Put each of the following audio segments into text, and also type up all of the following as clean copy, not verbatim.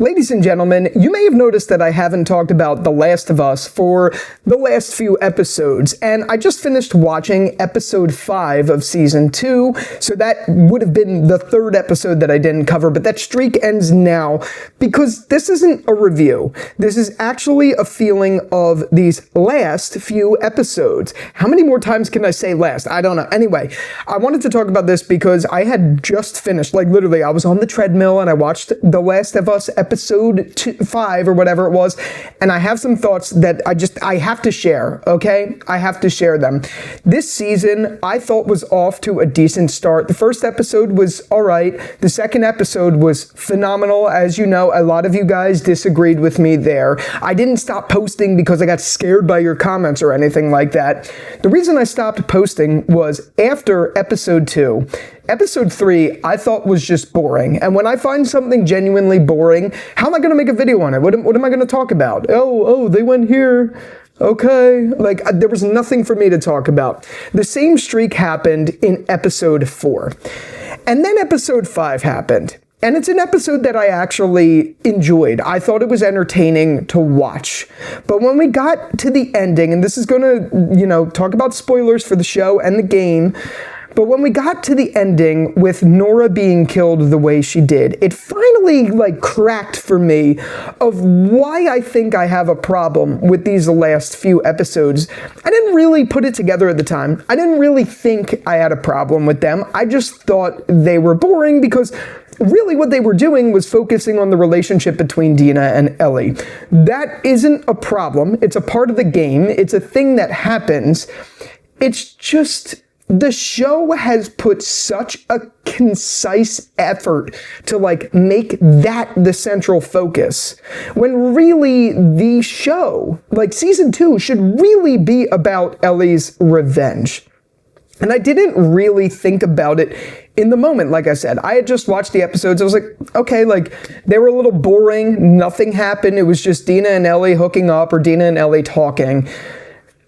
Ladies and gentlemen, you may have noticed that I haven't talked about The Last of Us for the last few episodes, and I just finished watching episode 5 of season 2, so that would have been the third episode that I didn't cover, but that streak ends now because this isn't a review. This is actually a feeling of these last few episodes. How many more times can I say last? I don't know. Anyway, I wanted to talk about this because I had just finished, like literally, I was on the treadmill and I watched The Last of Us episode 5 or whatever it was, and I have some thoughts that I have to share, okay? I have to share them. This season, I thought was off to a decent start. The first episode was all right. The second episode was phenomenal. As you know, a lot of you guys disagreed with me there. I didn't stop posting because I got scared by your comments or anything like that. The reason I stopped posting was after episode 2. Episode 3, I thought was just boring. And when I find something genuinely boring, how am I going to make a video on it? What am I going to talk about? Oh, they went here. Okay. Like, there was nothing for me to talk about. The same streak happened in episode 4. And then episode 5 happened. And it's an episode that I actually enjoyed. I thought it was entertaining to watch. But when we got to the ending, and this is going to, talk about spoilers for the show and the game, but when we got to the ending with Nora being killed the way she did, it finally cracked for me of why I think I have a problem with these last few episodes. I didn't really put it together at the time. I didn't really think I had a problem with them. I just thought they were boring because really what they were doing was focusing on the relationship between Dina and Ellie. That isn't a problem. It's a part of the game. It's a thing that happens. It's just the show has put such a concise effort to make that the central focus, when really the show, season 2, should really be about Ellie's revenge. And I didn't really think about it in the moment. Like I said, I had just watched the episodes. I was like, okay, they were a little boring. Nothing happened. It was just Dina and Ellie hooking up or Dina and Ellie talking.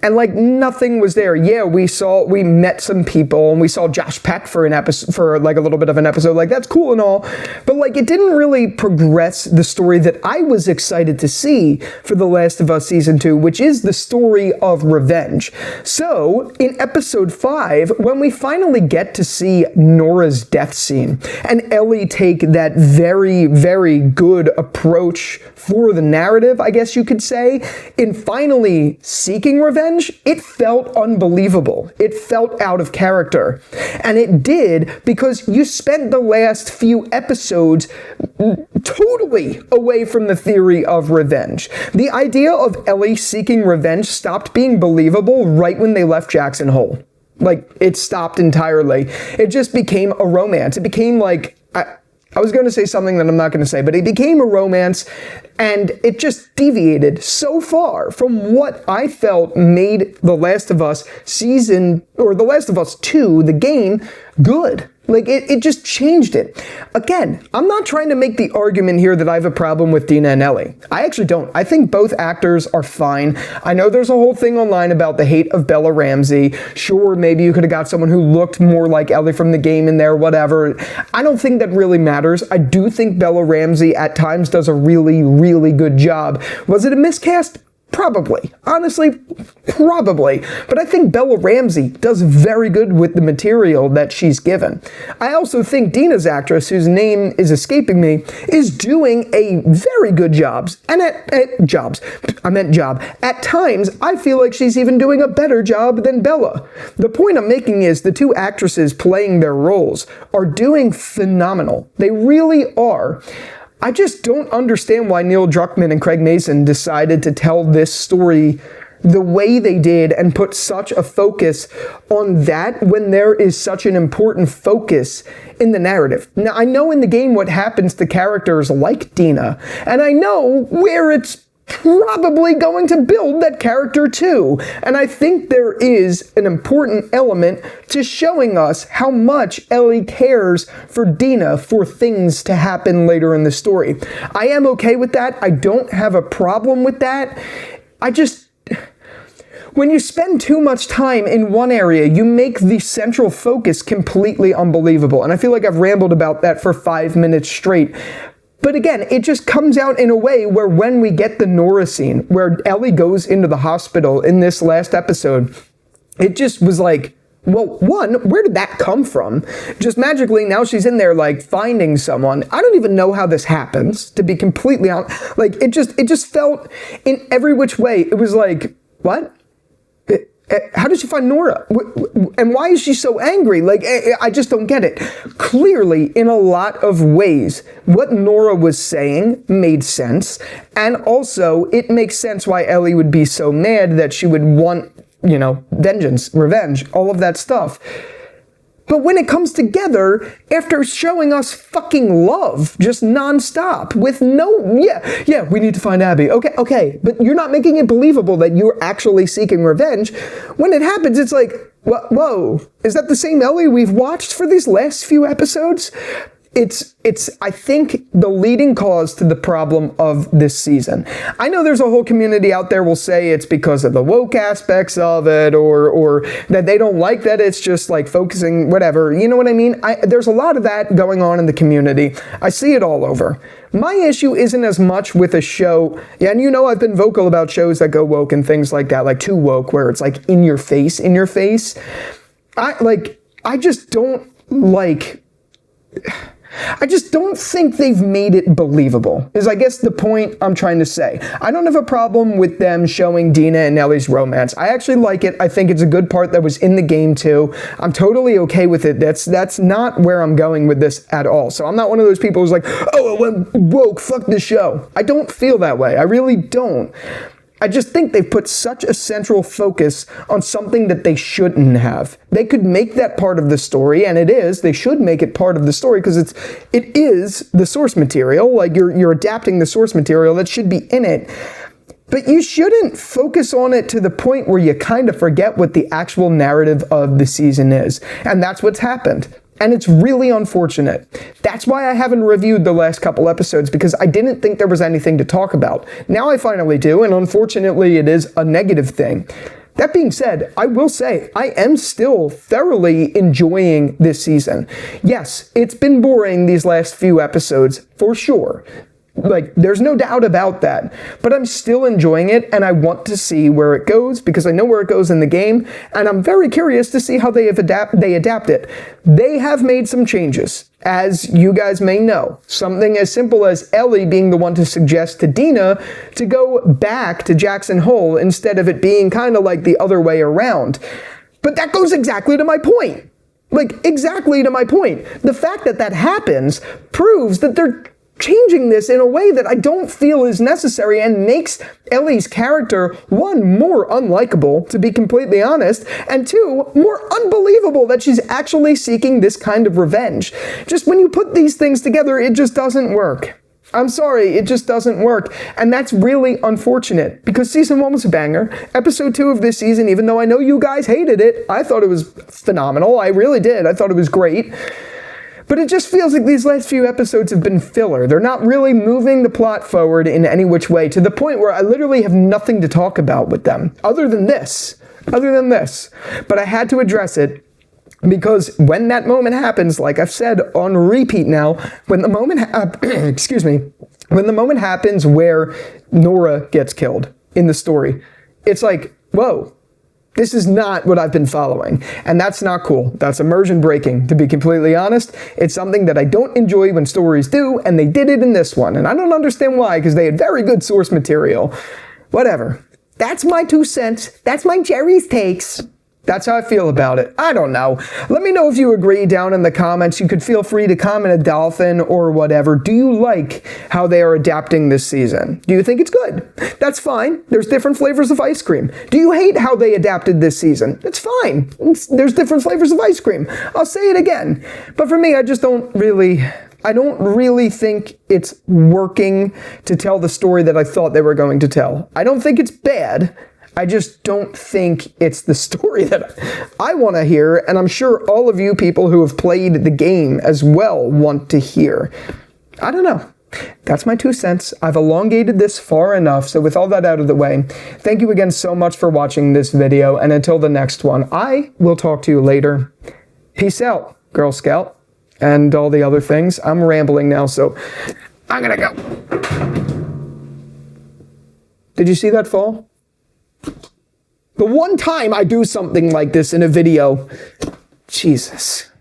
And nothing was there. Yeah, we met some people and we saw Josh Peck for an episode, for a little bit of an episode. That's cool and all, but it didn't really progress the story that I was excited to see for The Last of Us season 2, which is the story of revenge. So in episode 5, when we finally get to see Nora's death scene and Ellie take that very, very good approach for the narrative, I guess you could say, in finally seeking revenge, it felt unbelievable. It felt out of character. And it did because you spent the last few episodes totally away from the theory of revenge. The idea of Ellie seeking revenge stopped being believable right when they left Jackson Hole. It stopped entirely. It just became a romance. It became I was going to say something that I'm not going to say, but it became a romance, and it just deviated so far from what I felt made The Last of Us The Last of Us 2, the game, good. It just changed it. Again, I'm not trying to make the argument here that I have a problem with Dina and Ellie. I actually don't. I think both actors are fine. I know there's a whole thing online about the hate of Bella Ramsey. Sure, maybe you could have got someone who looked more like Ellie from the game in there, whatever. I don't think that really matters. I do think Bella Ramsey at times does a really, really good job. Was it a miscast? Probably. Honestly, probably. But I think Bella Ramsey does very good with the material that she's given. I also think Dina's actress, whose name is escaping me, is doing a very good job. At times, I feel like she's even doing a better job than Bella. The point I'm making is the two actresses playing their roles are doing phenomenal. They really are. I just don't understand why Neil Druckmann and Craig Mason decided to tell this story the way they did and put such a focus on that when there is such an important focus in the narrative. Now, I know in the game what happens to characters like Dina, and I know where it's probably going to build that character too. And I think there is an important element to showing us how much Ellie cares for Dina for things to happen later in the story. I am okay with that. I don't have a problem with that. When you spend too much time in one area, you make the central focus completely unbelievable. And I feel like I've rambled about that for 5 minutes straight. But again, it just comes out in a way where when we get the Nora scene, where Ellie goes into the hospital in this last episode, it just was like, well, one, where did that come from? Just magically, now she's in there, like, finding someone. I don't even know how this happens, to be completely honest. Like, it just felt in every which way. It was like, what? How did she find Nora? And why is she so angry? Like, I just don't get it. Clearly, in a lot of ways, what Nora was saying made sense. And also, it makes sense why Ellie would be so mad that she would want, you know, vengeance, revenge, all of that stuff. But when it comes together, after showing us fucking love, just nonstop, with no, we need to find Abby. Okay, but you're not making it believable that you're actually seeking revenge. When it happens, it's like, whoa, is that the same Ellie we've watched for these last few episodes? It's, I think, the leading cause to the problem of this season. I know there's a whole community out there will say it's because of the woke aspects of it, or that they don't like that it's just like focusing, whatever. You know what I mean? There's a lot of that going on in the community. I see it all over. My issue isn't as much with a show, and you know I've been vocal about shows that go woke and things like that, like too woke, where it's like in your face. I just don't think they've made it believable, is I guess the point I'm trying to say. I don't have a problem with them showing Dina and Ellie's romance. I actually like it. I think it's a good part that was in the game too. I'm totally okay with it. That's not where I'm going with this at all. So I'm not one of those people who's like, oh, it went woke, fuck this show. I don't feel that way. I really don't. I just think they've put such a central focus on something that they shouldn't have. They could make that part of the story, and it is. They should make it part of the story because it is the source material. Like you're adapting the source material that should be in it. But you shouldn't focus on it to the point where you kind of forget what the actual narrative of the season is. And that's what's happened. And it's really unfortunate. That's why I haven't reviewed the last couple episodes, because I didn't think there was anything to talk about. Now I finally do, and unfortunately it is a negative thing. That being said, I will say, I am still thoroughly enjoying this season. Yes, it's been boring these last few episodes, for sure. Like, there's no doubt about that. But I'm still enjoying it, and I want to see where it goes, because I know where it goes in the game, and I'm very curious to see how they adapt it. They have made some changes, as you guys may know. Something as simple as Ellie being the one to suggest to Dina to go back to Jackson Hole instead of it being kind of like the other way around. But that goes exactly to my point. Like, exactly to my point. The fact that that happens proves that they're changing this in a way that I don't feel is necessary and makes Ellie's character, one, more unlikable, to be completely honest, and two, more unbelievable that she's actually seeking this kind of revenge. Just when you put these things together, it just doesn't work. I'm sorry, it just doesn't work. And that's really unfortunate, because season 1 was a banger. Episode 2 of this season, even though I know you guys hated it, I thought it was phenomenal. I really did. I thought it was great. But it just feels like these last few episodes have been filler. They're not really moving the plot forward in any which way, to the point where I literally have nothing to talk about with them, other than this. But I had to address it, because when that moment happens, like I've said on repeat now, when the moment happens where Nora gets killed in the story, it's like, whoa. This is not what I've been following, and that's not cool. That's immersion breaking, to be completely honest. It's something that I don't enjoy when stories do, and they did it in this one, and I don't understand why, because they had very good source material. Whatever. That's my 2 cents. That's my Jerry's takes. That's how I feel about it. I don't know. Let me know if you agree down in the comments. You could feel free to comment a dolphin or whatever. Do you like how they are adapting this season? Do you think it's good? That's fine. There's different flavors of ice cream. Do you hate how they adapted this season? It's fine. There's different flavors of ice cream. I'll say it again. But for me, I don't really think it's working to tell the story that I thought they were going to tell. I don't think it's bad. I just don't think it's the story that I want to hear, and I'm sure all of you people who have played the game as well want to hear. I don't know. That's my 2 cents. I've elongated this far enough, so with all that out of the way, thank you again so much for watching this video, and until the next one, I will talk to you later. Peace out, Girl Scout, and all the other things. I'm rambling now, so I'm gonna go. Did you see that fall? The one time I do something like this in a video, Jesus.